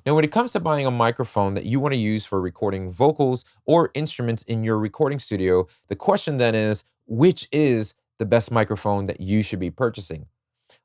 Now, when it comes to buying a microphone that you want to use for recording vocals or instruments in your recording studio, the question then is, which is the best microphone that you should be purchasing?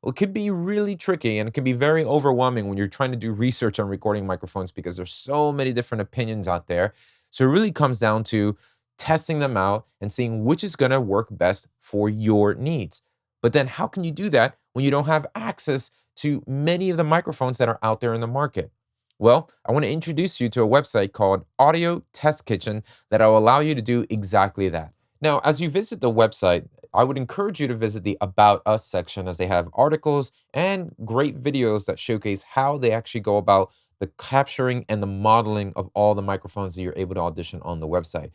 Well, it could be really tricky and it can be very overwhelming when you're trying to do research on recording microphones because there's so many different opinions out there. So it really comes down to testing them out and seeing which is going to work best for your needs. But then how can you do that when you don't have access to many of the microphones that are out there in the market? Well, I want to introduce you to a website called Audio Test Kitchen that will allow you to do exactly that. Now, as you visit the website, I would encourage you to visit the About Us section as they have articles and great videos that showcase how they actually go about the capturing and the modeling of all the microphones that you're able to audition on the website.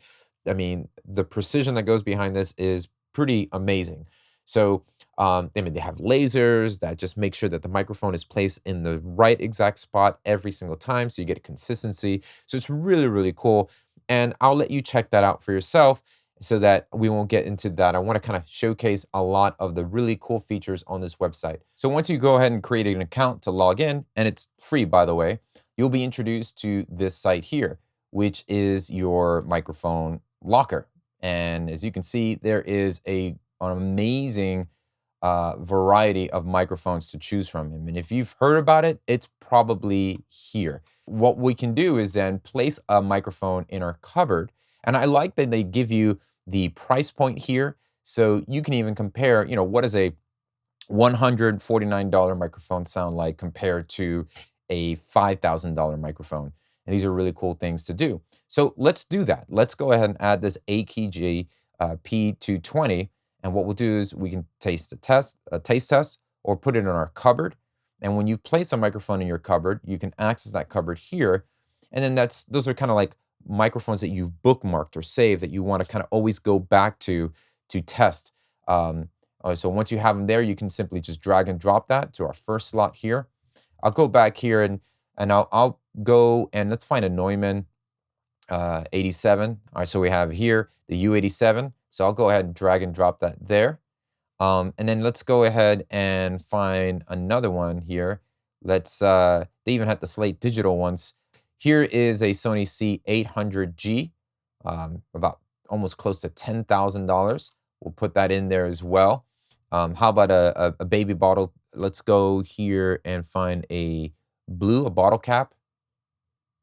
I mean, the precision that goes behind this is pretty amazing. So, they have lasers that just make sure that the microphone is placed in the right exact spot every single time, so you get consistency. So it's really, really cool. And I'll let you check that out for yourself so that we won't get into that. I want to kind of showcase a lot of the really cool features on this website. So once you go ahead and create an account to log in, and it's free, by the way, you'll be introduced to this site here, which is your microphone locker. And as you can see, there is an amazing variety of microphones to choose from. I mean, if you've heard about it, it's probably here. What we can do is then place a microphone in our cupboard. And I like that they give you the price point here. So you can even compare, what does a $149 microphone sound like compared to a $5,000 microphone? And these are really cool things to do. So let's do that. Let's go ahead and add this AKG P220. And what we'll do is we can taste test, or put it in our cupboard. And when you place a microphone in your cupboard, you can access that cupboard here. And then those are kind of like microphones that you've bookmarked or saved that you want to kind of always go back to test. So once you have them there, you can simply just drag and drop that to our first slot here. I'll go back here and I'll go and let's find a Neumann 87. All right, so we have here the U87. So I'll go ahead and drag and drop that there. And then let's go ahead and find another one here. They even had the Slate Digital ones. Here is a Sony C800G, about almost close to $10,000. We'll put that in there as well. How about a baby bottle? Let's go here and find a bottle cap.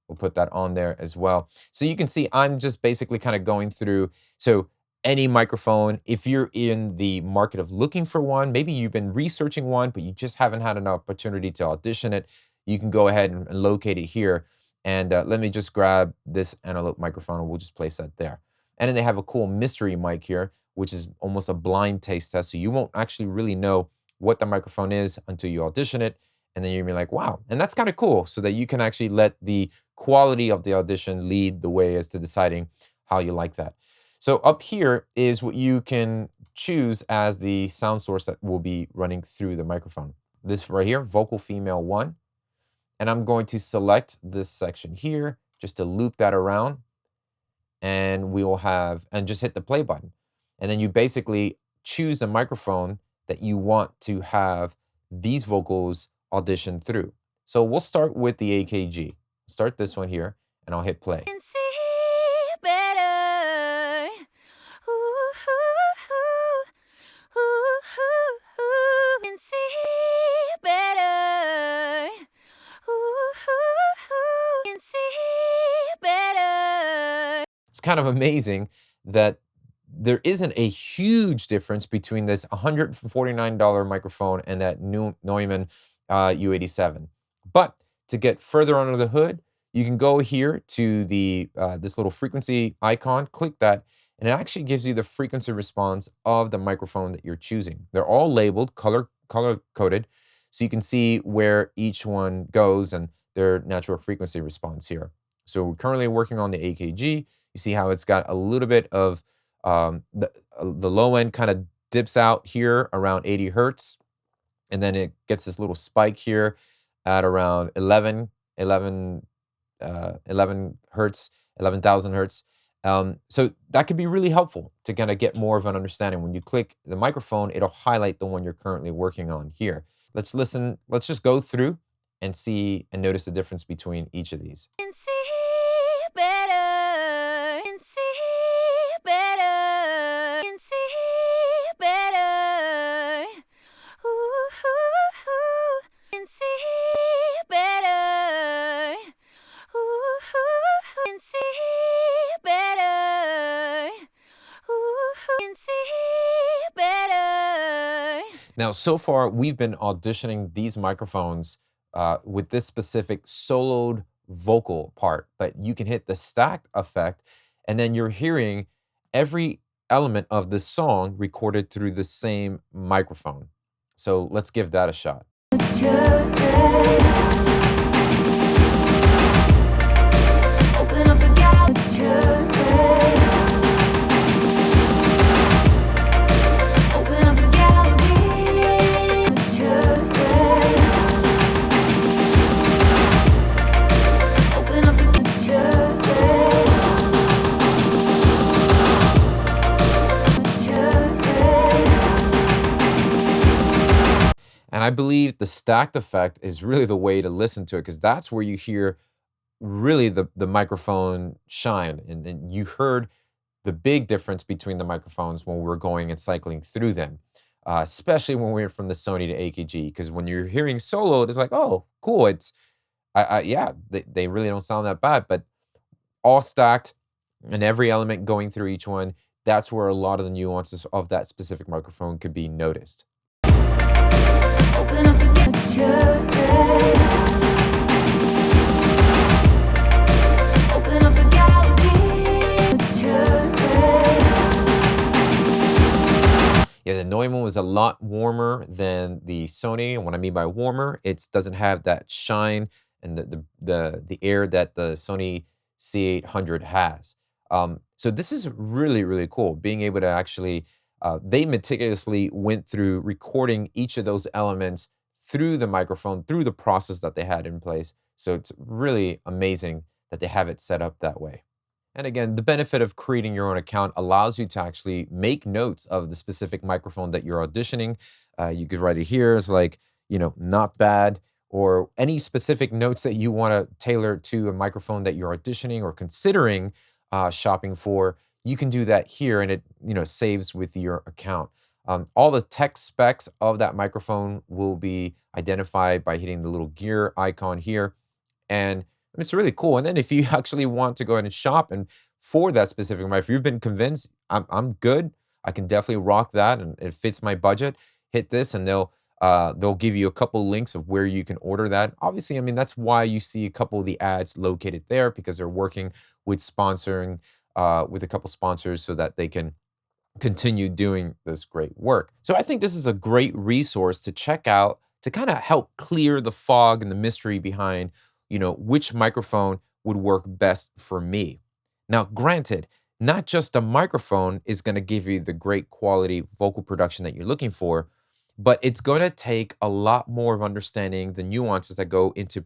We'll put that on there as well. So you can see I'm just basically kind of going through. So any microphone, if you're in the market of looking for one, maybe you've been researching one, but you just haven't had an opportunity to audition it, you can go ahead and locate it here. And let me just grab this antelope microphone and we'll just place that there. And then they have a cool mystery mic here, which is almost a blind taste test. So you won't actually really know what the microphone is until you audition it. And then you'll be like, wow. And that's kind of cool so that you can actually let the quality of the audition lead the way as to deciding how you like that. So up here is what you can choose as the sound source that will be running through the microphone. This right here, vocal female 1. And I'm going to select this section here just to loop that around. And and just hit the play button. And then you basically choose the microphone that you want to have these vocals audition through. So we'll start with the AKG. Start this one here, and I'll hit play. It's kind of amazing that there isn't a huge difference between this $149 microphone and that new Neumann U87. But to get further under the hood, you can go here to the this little frequency icon, click that, and it actually gives you the frequency response of the microphone that you're choosing. They're all labeled, color coded, so you can see where each one goes and their natural frequency response here. So we're currently working on the AKG. You see how it's got a little bit of the low end kind of dips out here around 80 hertz. And then it gets this little spike here at around 11 hertz, 11,000 hertz. So that could be really helpful to kind of get more of an understanding. When you click the microphone, it'll highlight the one you're currently working on here. Let's listen. Let's just go through and see and notice the difference between each of these. Can see better. Can see better. Can see better. Ooh, ooh, ooh. Can see better. Ooh, ooh, can see better. Ooh, can see better. Now, so far, we've been auditioning these microphones with this specific soloed vocal part, but you can hit the stacked effect, and then you're hearing every element of the song recorded through the same microphone. So let's give that a shot. Open up the gallery. Open up the gallery. Open up the And I believe the stacked effect is really the way to listen to it, because that's where you hear really the microphone shine. And you heard the big difference between the microphones when we were going and cycling through them, especially when we went from the Sony to AKG. Because when you're hearing solo, it's like, oh, cool. Yeah, they really don't sound that bad, but all stacked and every element going through each one, that's where a lot of the nuances of that specific microphone could be noticed. Open up the Open up the gallery. Yeah, the Neumann was a lot warmer than the Sony, and what I mean by warmer, it doesn't have that shine and the air that the Sony C800 has. So this is really, really cool, being able to actually, they meticulously went through recording each of those elements through the microphone, through the process that they had in place. So it's really amazing that they have it set up that way. And again, the benefit of creating your own account allows you to actually make notes of the specific microphone that you're auditioning. You could write it here as like, not bad, or any specific notes that you want to tailor to a microphone that you're auditioning or considering shopping for. You can do that here, and it saves with your account. All the tech specs of that microphone will be identified by hitting the little gear icon here. And it's really cool. And then if you actually want to go ahead and shop and for that specific mic, if you've been convinced I'm good, I can definitely rock that and it fits my budget, hit this and they'll give you a couple links of where you can order that. Obviously, I mean, that's why you see a couple of the ads located there, because they're working with sponsoring with a couple sponsors so that they can continue doing this great work. So I think this is a great resource to check out to kind of help clear the fog and the mystery behind, which microphone would work best for me. Now, granted, not just a microphone is going to give you the great quality vocal production that you're looking for, but it's going to take a lot more of understanding the nuances that go into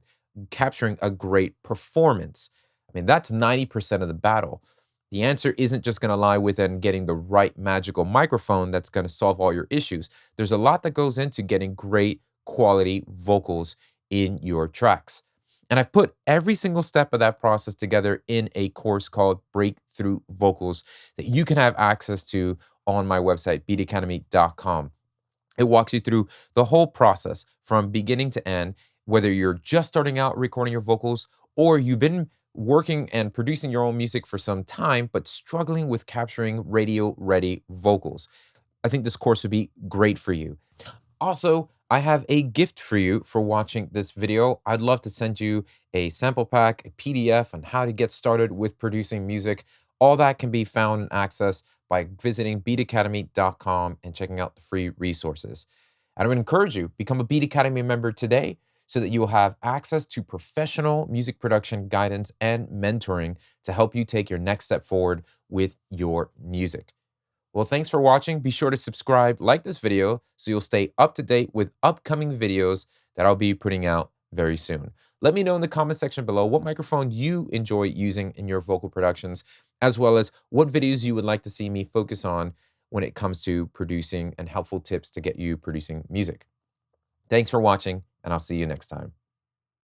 capturing a great performance. I mean, that's 90% of the battle. The answer isn't just going to lie within getting the right magical microphone that's going to solve all your issues. There's a lot that goes into getting great quality vocals in your tracks. And I've put every single step of that process together in a course called Breakthrough Vocals that you can have access to on my website, beatacademy.com. It walks you through the whole process from beginning to end, whether you're just starting out recording your vocals or you've been working and producing your own music for some time, but struggling with capturing radio-ready vocals. I think this course would be great for you. Also, I have a gift for you for watching this video. I'd love to send you a sample pack, a PDF on how to get started with producing music. All that can be found and accessed by visiting beatacademy.com and checking out the free resources. And I would encourage you, become a Beat Academy member today so that you will have access to professional music production guidance and mentoring to help you take your next step forward with your music. Well, thanks for watching. Be sure to subscribe, like this video, so you'll stay up to date with upcoming videos that I'll be putting out very soon. Let me know in the comment section below what microphone you enjoy using in your vocal productions, as well as what videos you would like to see me focus on when it comes to producing and helpful tips to get you producing music. Thanks for watching, and I'll see you next time.